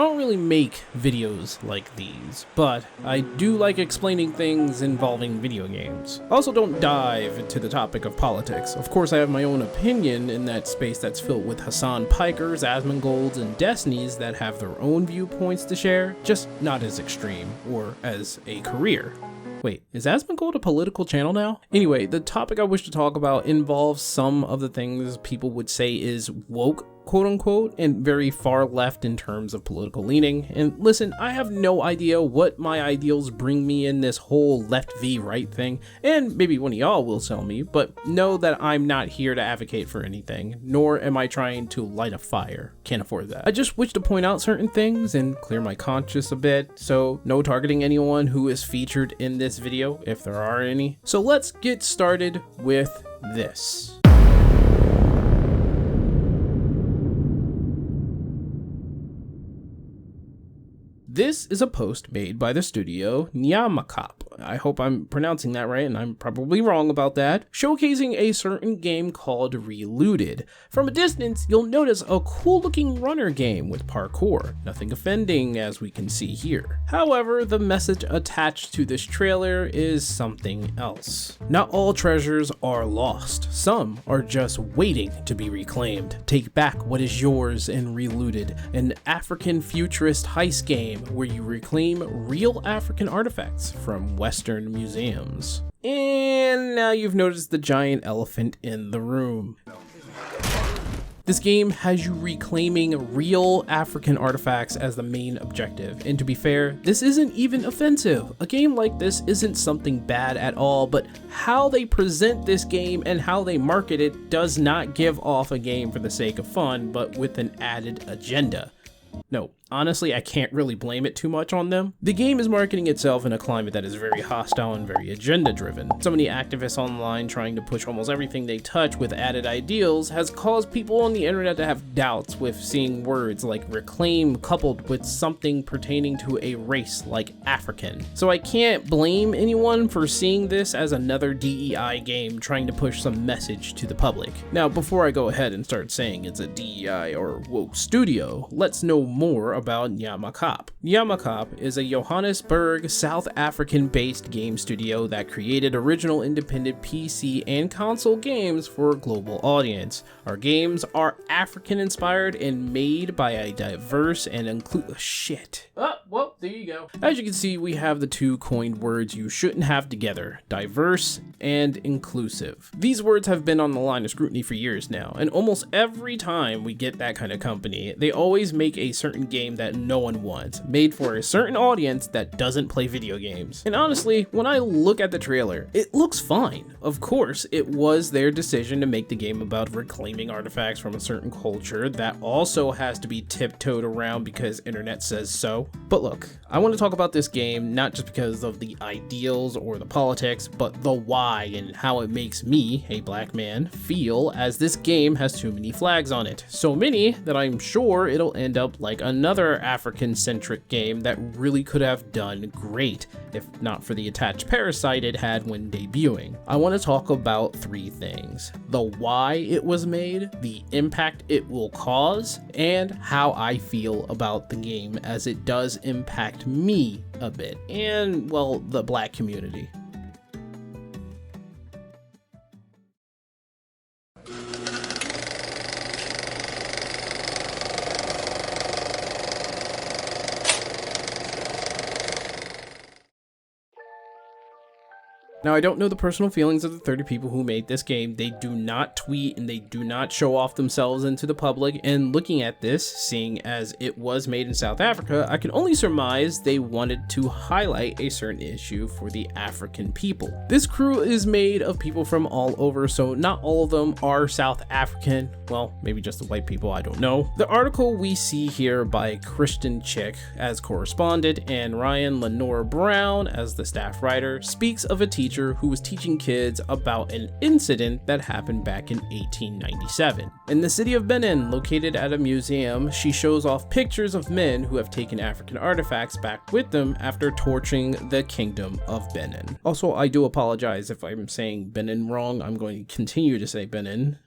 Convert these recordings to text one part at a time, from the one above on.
don't really make videos like these, but I do like explaining things involving video games. I also don't dive into the topic of politics. Of course, I have my own opinion in that space that's filled with Hassan Pikers, Asmongold's, and Destinies that have their own viewpoints to share, just not as extreme or as a career. Wait, is Asmongold a political channel now? Anyway, the topic I wish to talk about involves some of the things people would say is woke, quote unquote, and very far left in terms of political leaning. And listen, I have no idea what my ideals bring me in this whole left v right thing, and maybe one of y'all will tell me, but know that I'm not here to advocate for anything, nor am I trying to light a fire. Can't afford that. I just wish to point out certain things and clear my conscience a bit, so no targeting anyone who is featured in this video, if there are any. So let's get started with this. This is a post made by the studio Nyamakop. I hope I'm pronouncing that right, and I'm probably wrong about that. Showcasing a certain game called Relooted. From a distance, you'll notice a cool looking runner game with parkour. Nothing offending as we can see here. However, the message attached to this trailer is something else. Not all treasures are lost. Some are just waiting to be reclaimed. Take back what is yours in Relooted, an African futurist heist game where you reclaim real African artifacts from Western museums. And now you've noticed the giant elephant in the room. This game has you reclaiming real African artifacts as the main objective, and to be fair, this isn't even offensive. A game like this isn't something bad at all, but how they present this game and how they market it does not give off a game for the sake of fun, but with an added agenda. No, honestly, I can't really blame it too much on them. The game is marketing itself in a climate that is very hostile and very agenda-driven. So many activists online trying to push almost everything they touch with added ideals has caused people on the internet to have doubts with seeing words like reclaim coupled with something pertaining to a race like African. So I can't blame anyone for seeing this as another DEI game trying to push some message to the public. Now, before I go ahead and start saying it's a DEI or woke studio, let's know more about Nyamakop. Nyamakop is a Johannesburg, South African-based game studio that created original independent PC and console games for a global audience. Our games are African-inspired and made by a diverse and well, there you go. As you can see, we have the two coined words you shouldn't have together: diverse and inclusive. These words have been on the line of scrutiny for years now, and almost every time we get that kind of company, they always make a certain game that no one wants, made for a certain audience that doesn't play video games. And honestly, when I look at the trailer, it looks fine. Of course, it was their decision to make the game about reclaiming artifacts from a certain culture that also has to be tiptoed around because internet says so. But look, I want to talk about this game not just because of the ideals or the politics, but the why and how it makes me, a black man, feel, as this game has too many flags on it. So many that I'm sure it'll end up like another African-centric game that really could have done great, if not for the attached parasite it had when debuting. I want to talk about three things: the why it was made, the impact it will cause, and how I feel about the game as it does impact me a bit, and, well, the black community. Now, I don't know the personal feelings of the 30 people who made this game. They do not tweet and they do not show off themselves into the public, and looking at this, seeing as it was made in South Africa, I can only surmise they wanted to highlight a certain issue for the African people. This crew is made of people from all over, so not all of them are South African. Well, maybe just the white people, I don't know. The article we see here by Christian Chick as correspondent and Ryan Lenore Brown as the staff writer speaks of a teacher who was teaching kids about an incident that happened back in 1897. In the city of Benin, located at a museum, she shows off pictures of men who have taken African artifacts back with them after torching the kingdom of Benin. Also, I do apologize if I'm saying Benin wrong. I'm going to continue to say Benin.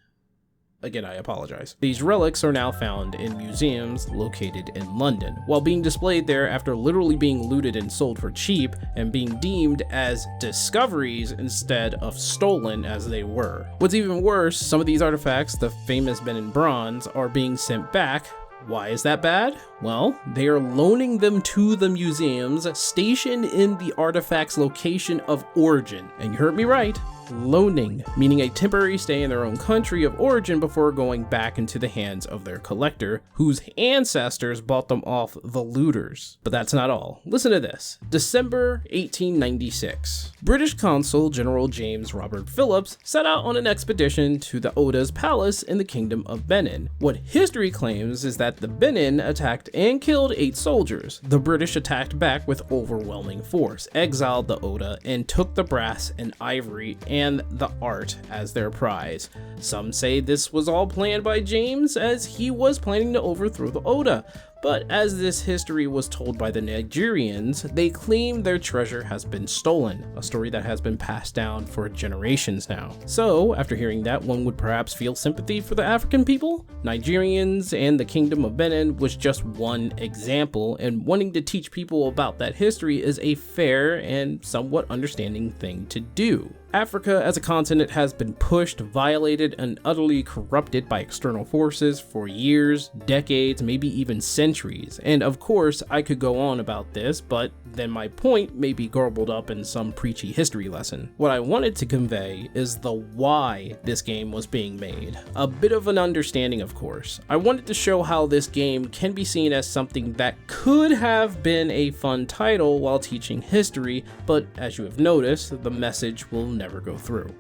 Again, I apologize. These relics are now found in museums located in London, while being displayed there after literally being looted and sold for cheap and being deemed as discoveries instead of stolen as they were. What's even worse, some of these artifacts, the famous Benin bronze, are being sent back. Why is that bad? Well, they are loaning them to the museums stationed in the artifact's location of origin. And you heard me right, loaning, meaning a temporary stay in their own country of origin before going back into the hands of their collector, whose ancestors bought them off the looters. But that's not all. Listen to this. December 1896. British Consul General James Robert Phillips set out on an expedition to the Oda's palace in the Kingdom of Benin. What history claims is that the Benin attacked and killed 8 soldiers. The British attacked back with overwhelming force, exiled the Oda, and took the brass and ivory and the art as their prize. Some say this was all planned by James, as he was planning to overthrow the Oda. But as this history was told by the Nigerians, they claim their treasure has been stolen, a story that has been passed down for generations now. So, after hearing that, one would perhaps feel sympathy for the African people? Nigerians and the Kingdom of Benin was just one example, and wanting to teach people about that history is a fair and somewhat understanding thing to do. Africa as a continent has been pushed, violated, and utterly corrupted by external forces for years, decades, maybe even centuries. And of course, I could go on about this, but then my point may be garbled up in some preachy history lesson. What I wanted to convey is the why this game was being made. A bit of an understanding, of course. I wanted to show how this game can be seen as something that could have been a fun title while teaching history, but as you have noticed, the message will never go through.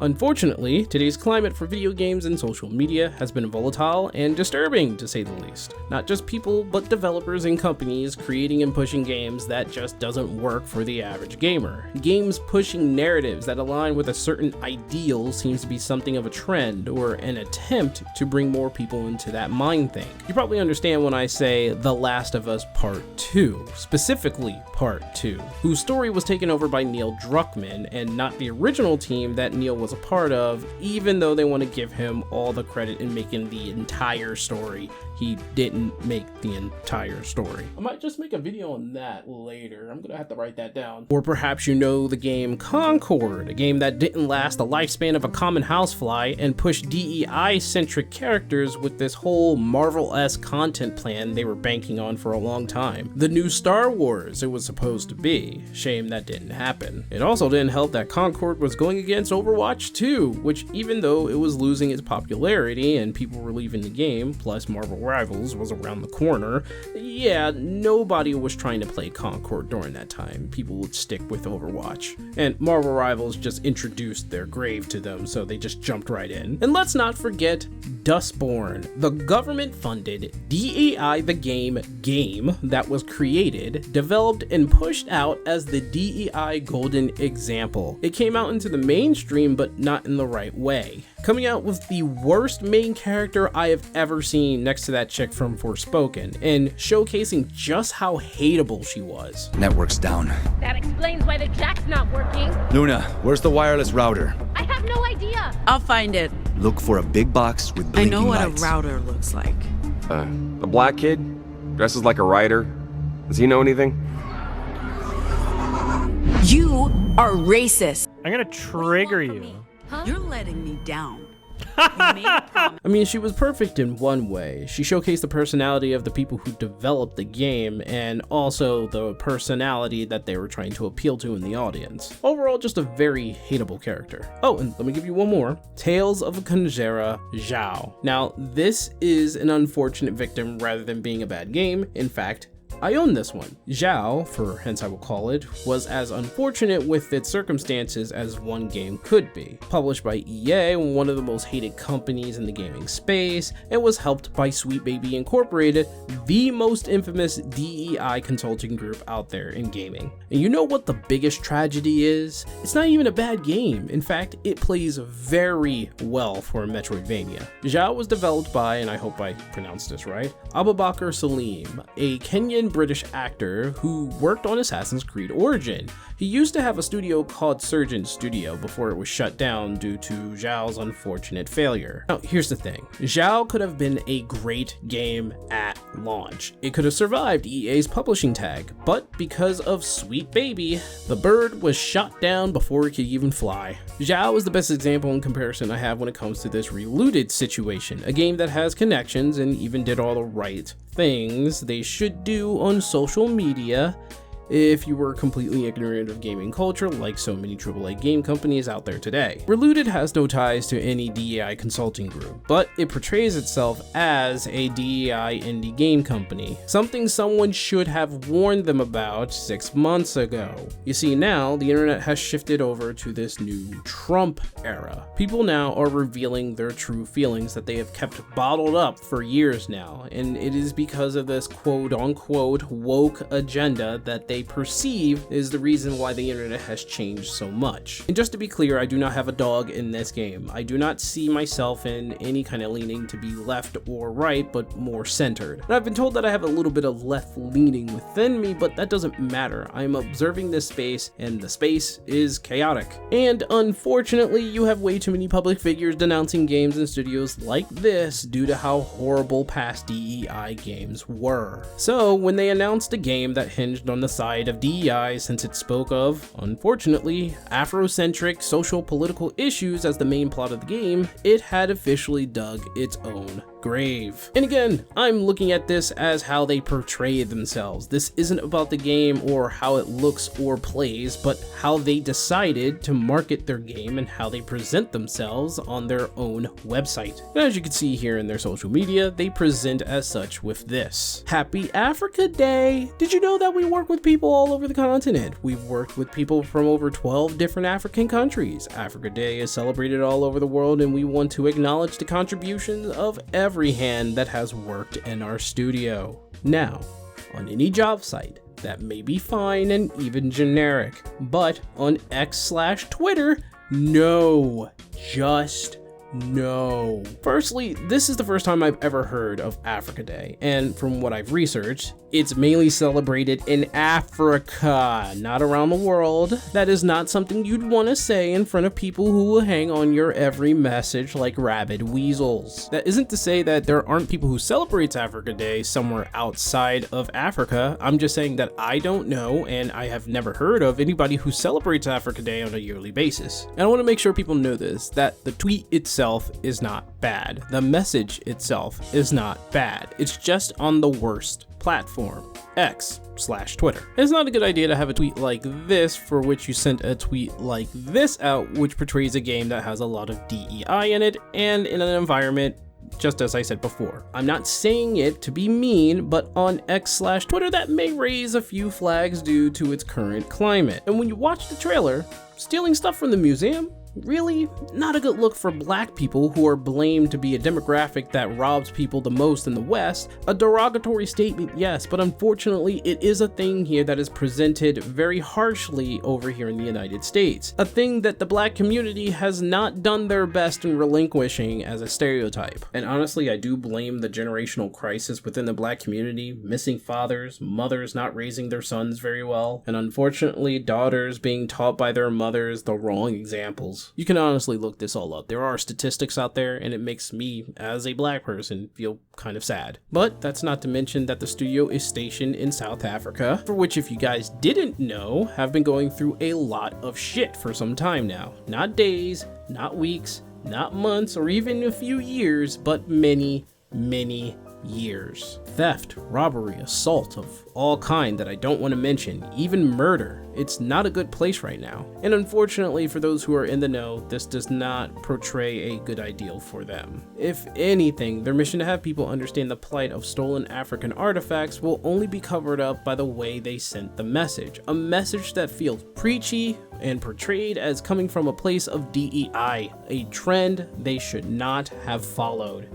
Unfortunately, today's climate for video games and social media has been volatile and disturbing, to say the least. Not just people, but developers and companies creating and pushing games that just doesn't work for the average gamer. Games pushing narratives that align with a certain ideal seems to be something of a trend, or an attempt to bring more people into that mind thing. You probably understand when I say The Last of Us Part 2, specifically Part 2, whose story was taken over by Neil Druckmann and not the original team that Neil was a part of, even though they want to give him all the credit in making the entire story. He didn't make the entire story. I might just make a video on that later. I'm gonna have to write that down. Or perhaps you know the game Concord, a game that didn't last the lifespan of a common housefly and pushed DEI-centric characters with this whole Marvel-esque content plan they were banking on for a long time. The new Star Wars it was supposed to be. Shame that didn't happen. It also didn't help that Concord was going against Overwatch 2, which even though it was losing its popularity and people were leaving the game, plus Marvel Rivals was around the corner, yeah, nobody was trying to play Concord during that time. People would stick with Overwatch. And Marvel Rivals just introduced their grave to them, so they just jumped right in. And let's not forget Dustborn, the government-funded DEI the game that was created, developed, and pushed out as the DEI golden example. It came out into the mainstream, but not in the right way. Coming out with the worst main character I have ever seen next to that chick from Forspoken, and showcasing just how hateable she was. Network's down. That explains why the jack's not working. Luna, where's the wireless router? I have no idea. I'll find it. Look for a big box with I blinking know what lights. a router looks like. The black kid? Dresses like a writer? Does he know anything? You are racist. I'm gonna trigger you. You're letting me down. You made a promise. I mean, she was perfect in one way. She showcased the personality of the people who developed the game, and also the personality that they were trying to appeal to in the audience. Overall, just a very hateable character. Oh, and let me give you one more. Tales of Conjera Zhao. Now, this is an unfortunate victim rather than being a bad game. In fact, I own this one. Zhao, for hence I will call it, was as unfortunate with its circumstances as one game could be. Published by EA, one of the most hated companies in the gaming space, and was helped by Sweet Baby Incorporated, the most infamous DEI consulting group out there in gaming. And you know what the biggest tragedy is? It's not even a bad game. In fact, it plays very well for a Metroidvania. Zhao was developed by, and I hope I pronounced this right, Abubakar Salim, a Kenyan British actor who worked on Assassin's Creed Origin. He used to have a studio called Surgeon Studio before it was shut down due to Zhao's unfortunate failure. Now, here's the thing. Zhao could have been a great game at launch. It could have survived EA's publishing tag, but because of Sweet Baby, the bird was shot down before it could even fly. Zhao is the best example in comparison I have when it comes to this Reloaded situation, a game that has connections and even did all the right things they should do on social media if you were completely ignorant of gaming culture like so many AAA game companies out there today. Reloaded has no ties to any DEI consulting group, but it portrays itself as a DEI indie game company, something someone should have warned them about 6 months ago. You see, now the internet has shifted over to this new Trump era. People now are revealing their true feelings that they have kept bottled up for years now, and it is because of this quote-unquote woke agenda that they perceive is the reason why the internet has changed so much. And just to be clear, I do not have a dog in this game. I do not see myself in any kind of leaning to be left or right, but more centered. And I've been told that I have a little bit of left leaning within me, but that doesn't matter. I'm observing this space, and the space is chaotic. And unfortunately, you have way too many public figures denouncing games and studios like this due to how horrible past DEI games were. So when they announced a game that hinged on the side of DEI, since it spoke of, unfortunately, Afrocentric social political issues as the main plot of the game, it had officially dug its own grave. And again, I'm looking at this as how they portray themselves. This isn't about the game or how it looks or plays, but how they decided to market their game and how they present themselves on their own website. And as you can see here in their social media, they present as such with this: Happy Africa Day! Did you know that we work with people all over the continent? We've worked with people from over 12 different African countries. Africa Day is celebrated all over the world, and we want to acknowledge the contributions of every hand that has worked in our studio. Now, on any job site, that may be fine and even generic, but on X/Twitter, no, just no. Firstly, this is the first time I've ever heard of Africa Day, and from what I've researched, it's mainly celebrated in Africa, not around the world. That is not something you'd want to say in front of people who will hang on your every message like rabid weasels. That isn't to say that there aren't people who celebrate Africa Day somewhere outside of Africa. I'm just saying that I don't know, and I have never heard of anybody who celebrates Africa Day on a yearly basis. And I want to make sure people know this, that the tweet itself is not bad. The message itself is not bad. It's just on the worst platform, X/Twitter. It's not a good idea to have a tweet like this for which you sent a tweet like this out, which portrays a game that has a lot of DEI in it and in an environment just as I said before. I'm not saying it to be mean, but on X/Twitter that may raise a few flags due to its current climate. And when you watch the trailer, stealing stuff from the museum? Really not a good look for black people who are blamed to be a demographic that robs people the most in the West. A derogatory statement, yes, but unfortunately it is a thing here that is presented very harshly over here in the United States. A thing that the black community has not done their best in relinquishing as a stereotype. And honestly, I do blame the generational crisis within the black community, missing fathers, mothers not raising their sons very well, and unfortunately daughters being taught by their mothers the wrong examples. You can honestly look this all up. There are statistics out there, and it makes me, as a black person, feel kind of sad. But that's not to mention that the studio is stationed in South Africa, for which, if you guys didn't know, have been going through a lot of shit for some time now. Not days, not weeks, not months, or even a few years, but many years. Theft, robbery, assault of all kind that I don't want to mention, even murder. It's not a good place right now. And unfortunately for those who are in the know, this does not portray a good ideal for them. If anything, their mission to have people understand the plight of stolen African artifacts will only be covered up by the way they sent the message. A message that feels preachy and portrayed as coming from a place of DEI, a trend they should not have followed.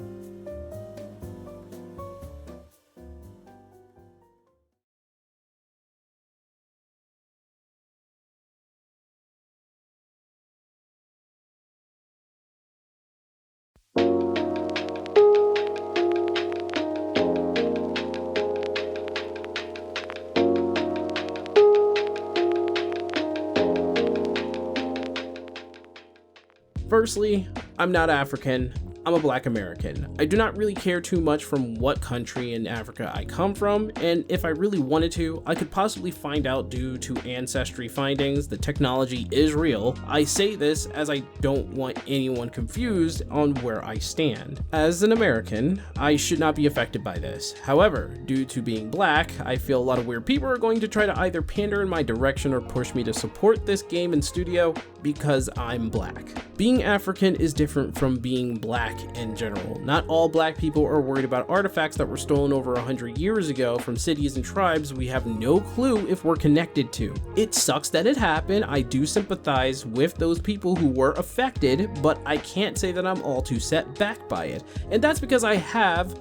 Firstly, I'm not African, I'm a Black American. I do not really care too much from what country in Africa I come from, and if I really wanted to, I could possibly find out due to ancestry findings. The technology is real. I say this as I don't want anyone confused on where I stand. As an American, I should not be affected by this. However, due to being Black, I feel a lot of weird people are going to try to either pander in my direction or push me to support this game and studio because I'm Black. Being African is different from being Black in general. Not all Black people are worried about artifacts that were stolen over 100 years ago from cities and tribes we have no clue if we're connected to. It sucks that it happened. I do sympathize with those people who were affected, but I can't say that I'm all too set back by it. And that's because I had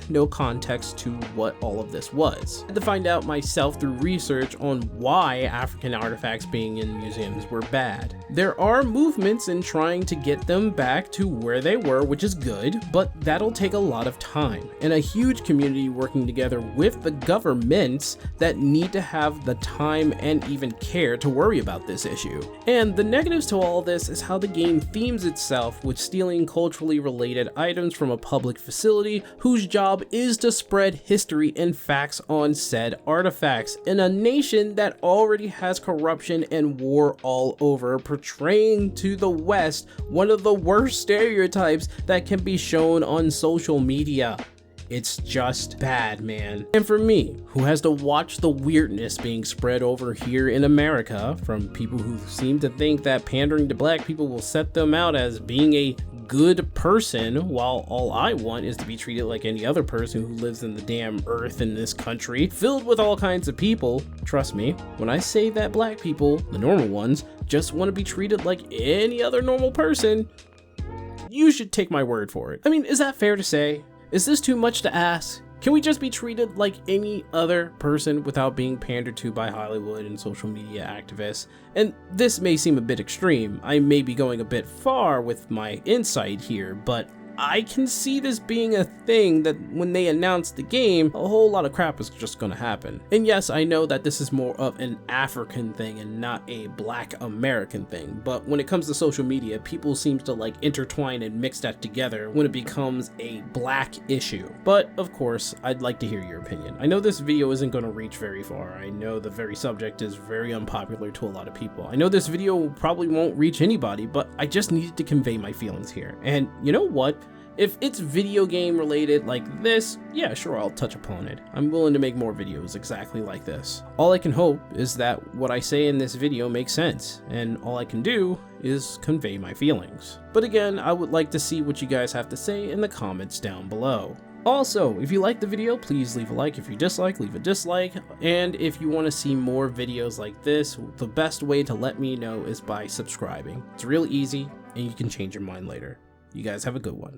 no context to what all of this was. I had to find out myself through research on why African artifacts being in museums were bad. There are movements in trying to get them back to where they were, which is good, but that'll take a lot of time, and a huge community working together with the governments that need to have the time and even care to worry about this issue. And the negatives to all this is how the game themes itself with stealing culturally related items from a public facility whose job is to spread history and facts on said artifacts in a nation that already has corruption and war all over, portraying to the West one of the worst stereotypes that can be shown on social media. It's just bad, man. And for me, who has to watch the weirdness being spread over here in America from people who seem to think that pandering to Black people will set them out as being a good person, while all I want is to be treated like any other person who lives in the damn earth in this country, filled with all kinds of people. Trust me, when I say that Black people, the normal ones, just want to be treated like any other normal person, you should take my word for it. I mean, is that fair to say? Is this too much to ask? Can we just be treated like any other person without being pandered to by Hollywood and social media activists? And this may seem a bit extreme. I may be going a bit far with my insight here, but I can see this being a thing that when they announce the game, a whole lot of crap is just gonna happen. And yes, I know that this is more of an African thing and not a Black American thing, but when it comes to social media, people seem to like intertwine and mix that together when it becomes a Black issue. But of course, I'd like to hear your opinion. I know this video isn't gonna reach very far. I know the very subject is very unpopular to a lot of people. I know this video probably won't reach anybody, but I just needed to convey my feelings here. And you know what? If it's video game related like this, yeah, sure, I'll touch upon it. I'm willing to make more videos exactly like this. All I can hope is that what I say in this video makes sense, and all I can do is convey my feelings. But again, I would like to see what you guys have to say in the comments down below. Also, if you like the video, please leave a like. If you dislike, leave a dislike. And if you want to see more videos like this, the best way to let me know is by subscribing. It's real easy, and you can change your mind later. You guys have a good one.